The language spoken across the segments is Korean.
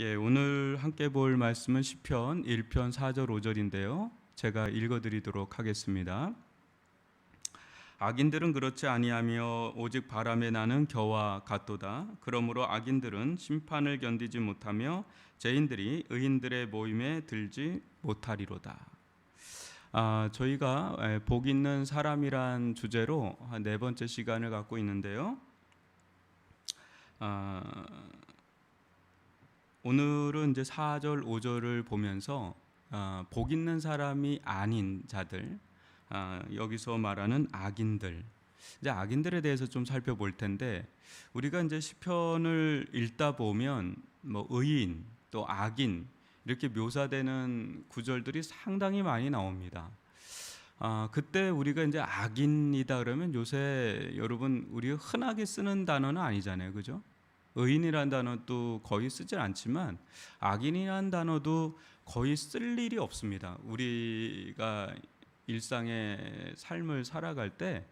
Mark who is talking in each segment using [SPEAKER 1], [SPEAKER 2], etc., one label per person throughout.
[SPEAKER 1] 오늘 함께 볼 말씀은 시편 1편 4절 5절인데요. 제가 읽어드리도록 하겠습니다. 악인들은 그렇지 아니하며 오직 바람에 나는 겨와 같도다. 그러므로 악인들은 심판을 견디지 못하며 죄인들이 의인들의 모임에 들지 못하리로다. 저희가 복 있는 사람이란 주제로 네 번째 시간을 갖고 있는데요. 오늘은 이제 4절, 5절을 보면서 복 있는 사람이 아닌 자들, 여기서 말하는 악인들, 이제 악인들에 대해서 좀 살펴볼 텐데, 우리가 이제 시편을 읽다 보면 뭐 의인 또 악인 이렇게 묘사되는 구절들이 상당히 많이 나옵니다. 그때 우리가 이제 악인이다 그러면 요새 여러분 우리 흔하게 쓰는 단어는 아니잖아요, 그죠? 의인이라는 단어도 거의 쓰질 않지만 악인이라는 단어도 거의 쓸 일이 없습니다. 우리가 일상의 삶을 살아갈 때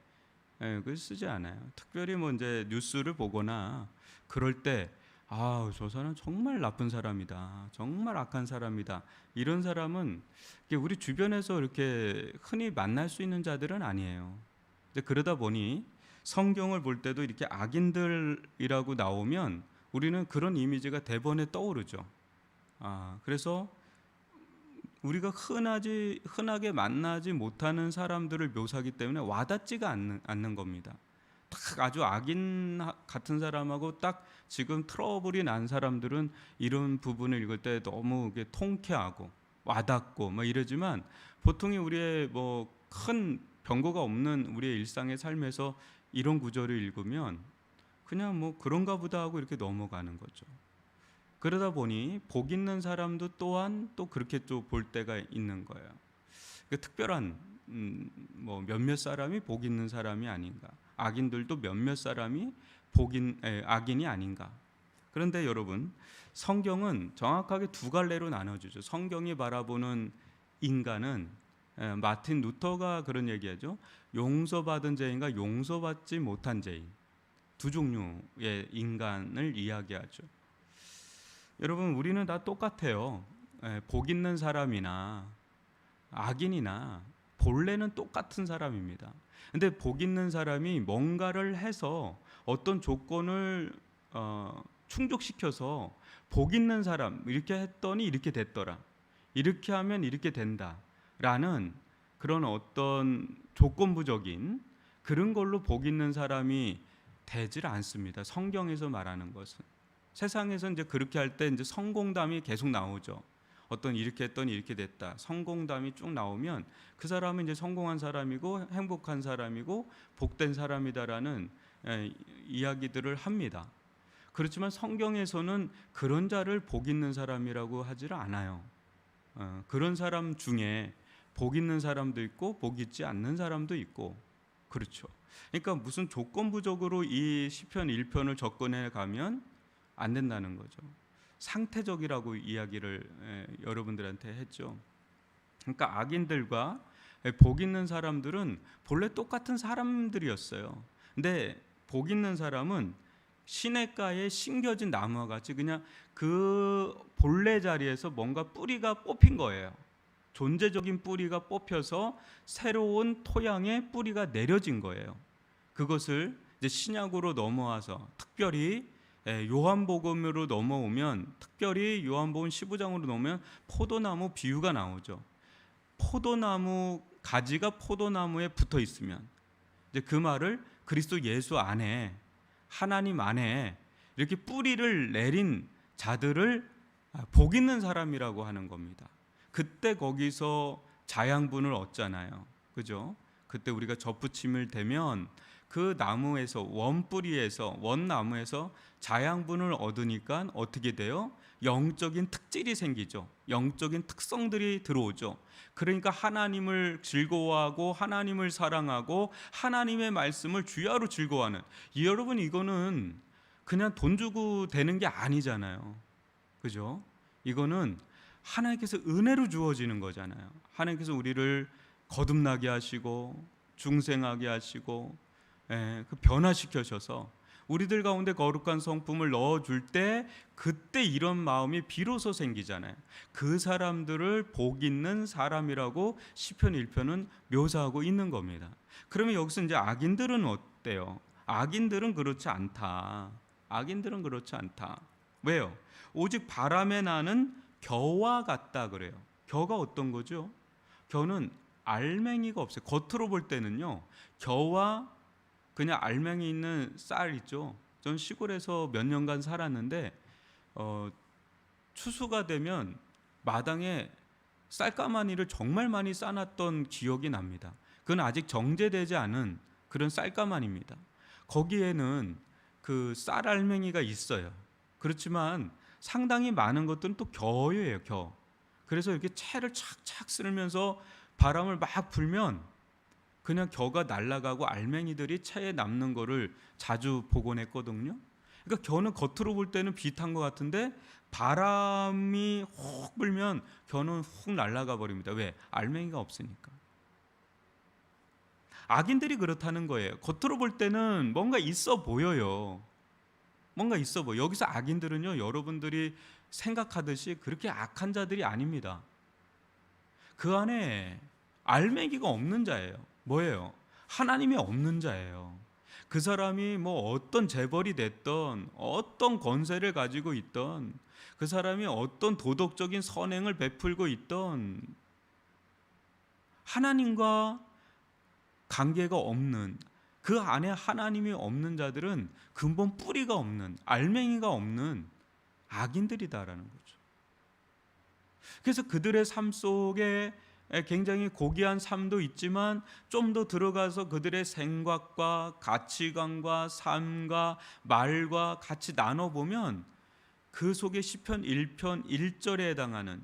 [SPEAKER 1] 그걸 쓰지 않아요. 특별히 뭐 이제 뉴스를 보거나 그럴 때 저 사람 정말 나쁜 사람이다, 정말 악한 사람이다, 이런 사람은 우리 주변에서 이렇게 흔히 만날 수 있는 자들은 아니에요. 그러다 보니 성경을 볼 때도 이렇게 악인들이라고 나오면 우리는 그런 이미지가 대번에 떠오르죠. 그래서 우리가 흔하게 만나지 못하는 사람들을 묘사하기 때문에 와닿지가 않는 겁니다. 딱 아주 악인 같은 사람하고 딱 지금 트러블이 난 사람들은 이런 부분을 읽을 때 너무 통쾌하고 와닿고 뭐 이러지만 보통이 우리의 뭐 큰 병거가 없는 우리의 일상의 삶에서 이런 구절을 읽으면 그냥 뭐 그런가 보다 하고 이렇게 넘어가는 거죠. 그러다 보니 복 있는 사람도 또한 또 그렇게 또 볼 때가 있는 거예요. 특별한 뭐 몇몇 사람이 복 있는 사람이 아닌가, 악인들도 몇몇 사람이 악인이 아닌가. 그런데 여러분, 성경은 정확하게 두 갈래로 나눠주죠. 성경이 바라보는 인간은 마틴 루터가 그런 얘기하죠. 용서받은 죄인과 용서받지 못한 죄인, 두 종류의 인간을 이야기하죠. 여러분, 우리는 다 똑같아요. 복 있는 사람이나 악인이나 본래는 똑같은 사람입니다. 근데 복 있는 사람이 뭔가를 해서 어떤 조건을 충족시켜서 복 있는 사람 이렇게 했더니 이렇게 됐더라, 이렇게 하면 이렇게 된다 라는 그런 어떤 조건부적인 그런 걸로 복 있는 사람이 되질 않습니다. 성경에서 말하는 것은. 세상에서 이제 그렇게 할 때 이제 성공담이 계속 나오죠. 어떤 이렇게 했더니 이렇게 됐다, 성공담이 쭉 나오면 그 사람은 이제 성공한 사람이고 행복한 사람이고 복된 사람이다라는 이야기들을 합니다. 그렇지만 성경에서는 그런 자를 복 있는 사람이라고 하지를 않아요. 그런 사람 중에 복 있는 사람도 있고 복 있지 않는 사람도 있고, 그렇죠. 그러니까 무슨 조건부적으로 이 시편 1편을 접근해 가면 안 된다는 거죠. 상태적이라고 이야기를 여러분들한테 했죠. 그러니까 악인들과 복 있는 사람들은 본래 똑같은 사람들이었어요. 근데 복 있는 사람은 시냇가에 심겨진 나무와 같이 그냥 그 본래 자리에서 뭔가 뿌리가 뽑힌 거예요. 존재적인 뿌리가 뽑혀서 새로운 토양에 뿌리가 내려진 거예요. 그것을 이제 신약으로 넘어와서 특별히 요한복음으로 넘어오면, 특별히 요한복음 15장으로 넘으면 포도나무 비유가 나오죠. 포도나무 가지가 포도나무에 붙어 있으면 이제 그 말을 그리스도 예수 안에, 하나님 안에 이렇게 뿌리를 내린 자들을 복 있는 사람이라고 하는 겁니다. 그때 거기서 자양분을 얻잖아요, 그죠? 그때 우리가 접붙임을 대면 그 나무에서, 원뿌리에서, 원나무에서 자양분을 얻으니까 어떻게 돼요? 영적인 특질이 생기죠. 영적인 특성들이 들어오죠. 그러니까 하나님을 즐거워하고 하나님을 사랑하고 하나님의 말씀을 주야로 즐거워하는, 여러분 이거는 그냥 돈 주고 되는 게 아니잖아요, 그죠? 이거는 하나님께서 은혜로 주어지는 거잖아요. 하나님께서 우리를 거듭나게 하시고 중생하게 하시고 그 변화시켜셔서 우리들 가운데 거룩한 성품을 넣어줄 때 그때 이런 마음이 비로소 생기잖아요. 그 사람들을 복 있는 사람이라고 시편 1편은 묘사하고 있는 겁니다. 그러면 여기서 이제 악인들은 어때요? 악인들은 그렇지 않다. 악인들은 그렇지 않다. 왜요? 오직 바람에 나는 겨와 같다 그래요. 겨가 어떤 거죠? 겨는 알맹이가 없어요. 겉으로 볼 때는요, 겨와 그냥 알맹이 있는 쌀 있죠. 전 시골에서 몇 년간 살았는데 추수가 되면 마당에 쌀가마니를 정말 많이 싸놨던 기억이 납니다. 그건 아직 정제되지 않은 그런 쌀가마니입니다. 거기에는 그 쌀 알맹이가 있어요. 그렇지만 상당히 많은 것들은 또 겨예요, 겨. 그래서 이렇게 채를 착착 쓸면서 바람을 막 불면 그냥 겨가 날아가고 알맹이들이 채에 남는 거를 자주 보곤 했거든요. 그러니까 겨는 겉으로 볼 때는 비슷한 것 같은데 바람이 훅 불면 겨는 훅 날아가 버립니다. 왜? 알맹이가 없으니까. 악인들이 그렇다는 거예요. 겉으로 볼 때는 뭔가 있어 보여요. 뭔가 있어 보여. 여기서 악인들은요, 여러분들이 생각하듯이 그렇게 악한 자들이 아닙니다. 그 안에 알맹이가 없는 자예요. 뭐예요? 하나님이 없는 자예요. 그 사람이 뭐 어떤 재벌이 됐던, 어떤 권세를 가지고 있던, 그 사람이 어떤 도덕적인 선행을 베풀고 있던, 하나님과 관계가 없는, 그 안에 하나님이 없는 자들은 근본 뿌리가 없는, 알맹이가 없는 악인들이다라는 거죠. 그래서 그들의 삶 속에 굉장히 고귀한 삶도 있지만 좀 더 들어가서 그들의 생각과 가치관과 삶과 말과 같이 나눠보면 그 속에 시편 1편 1절에 해당하는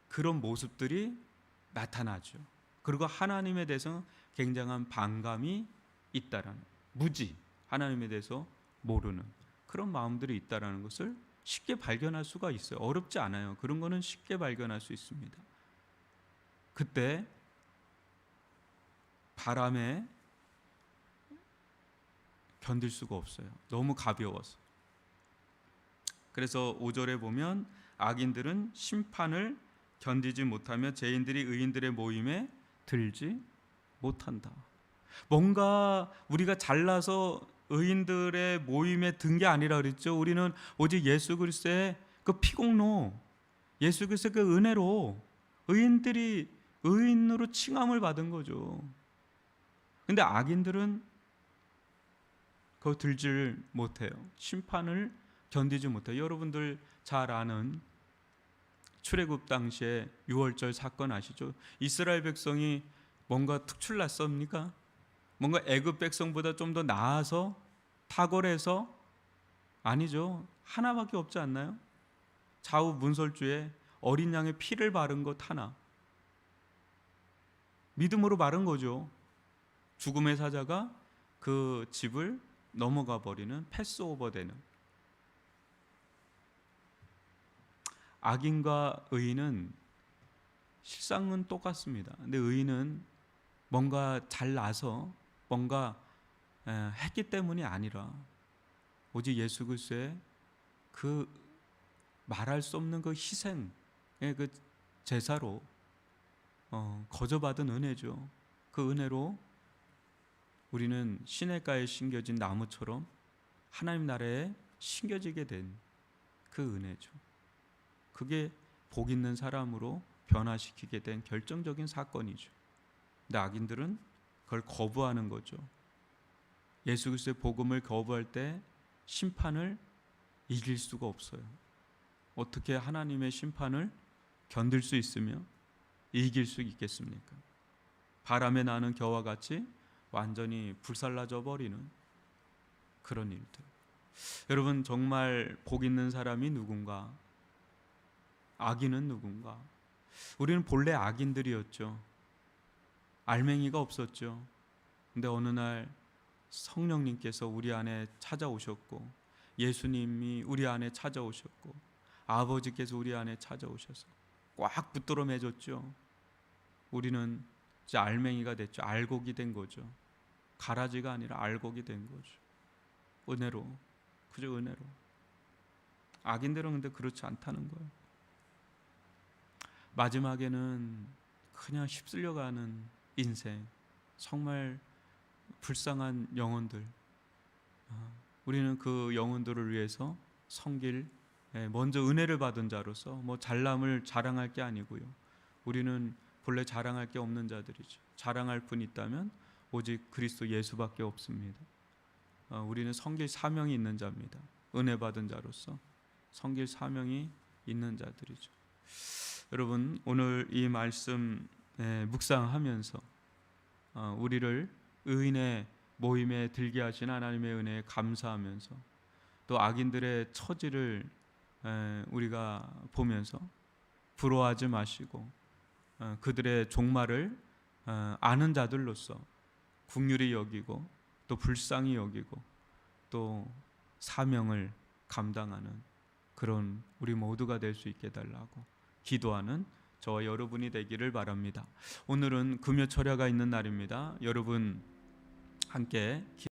[SPEAKER 1] 그런 모습들이 나타나죠. 그리고 하나님에 대해서 굉장한 반감이 있다라는, 무지, 하나님에 대해서 모르는 그런 마음들이 있다라는 것을 쉽게 발견할 수가 있어요. 어렵지 않아요. 그런 거는 쉽게 발견할 수 있습니다. 그때 바람에 견딜 수가 없어요. 너무 가벼워서. 그래서 5절에 보면 악인들은 심판을 견디지 못하며 죄인들이 의인들의 모임에 들지 못한다. 뭔가 우리가 잘나서 의인들의 모임에 든 게 아니라 그랬죠. 우리는 오직 예수 그리스도의 그 피공로, 예수 그리스도의 그 은혜로 의인들이 의인으로 칭함을 받은 거죠. 근데 악인들은 그거 들지를 못해요. 심판을 견디지 못해요. 여러분들 잘 아는 출애굽 당시에 유월절 사건 아시죠? 이스라엘 백성이 뭔가 특출났습니까? 뭔가 애굽 백성보다 좀 더 나아서 탁월해서? 아니죠. 하나밖에 없지 않나요? 좌우 문설주에 어린 양의 피를 바른 것 하나. 믿음으로 바른 거죠. 죽음의 사자가 그 집을 넘어가 버리는, 패스오버 되는. 악인과 의인은 실상은 똑같습니다. 근데 의인은 뭔가 잘나서 뭔가 했기 때문이 아니라 오직 예수 그리스도의 그 말할 수 없는 그 희생의 그 제사로 거저받은 은혜죠. 그 은혜로 우리는 시냇가에 심겨진 나무처럼 하나님 나라에 심겨지게 된 그 은혜죠. 그게 복 있는 사람으로 변화시키게 된 결정적인 사건이죠. 근데 악인들은 그걸 거부하는 거죠. 예수 그리스도의 복음을 거부할 때 심판을 이길 수가 없어요. 어떻게 하나님의 심판을 견딜 수 있으며 이길 수 있겠습니까? 바람에 나는 겨와 같이 완전히 불살라져 버리는 그런 일들. 여러분, 정말 복 있는 사람이 누군가? 악인은 누군가? 우리는 본래 악인들이었죠. 알맹이가 없었죠. 근데 어느 날 성령님께서 우리 안에 찾아오셨고, 예수님이 우리 안에 찾아오셨고, 아버지께서 우리 안에 찾아오셔서 꽉 붙들어 매줬죠. 우리는 이제 알맹이가 됐죠. 알곡이 된 거죠. 가라지가 아니라 알곡이 된 거죠. 은혜로, 그저 은혜로. 악인들은 근데 그렇지 않다는 거예요. 마지막에는 그냥 휩쓸려가는 인생, 정말 불쌍한 영혼들. 우리는 그 영혼들을 위해서 섬길, 먼저 은혜를 받은 자로서 뭐 잘남을 자랑할 게 아니고요. 우리는 본래 자랑할 게 없는 자들이죠. 자랑할 분 있다면 오직 그리스도 예수밖에 없습니다. 우리는 섬길 사명이 있는 자입니다. 은혜 받은 자로서 섬길 사명이 있는 자들이죠. 여러분, 오늘 이 말씀 묵상하면서 우리를 의인의 모임에 들게 하신 하나님의 은혜에 감사하면서 또 악인들의 처지를 우리가 보면서 부러워하지 마시고 그들의 종말을 아는 자들로서 긍휼히 여기고 또 불쌍히 여기고 또 사명을 감당하는 그런 우리 모두가 될 수 있게 달라고 기도하는 저와 여러분이 되기를 바랍니다. 오늘은 금요 철야가 있는 날입니다. 여러분 함께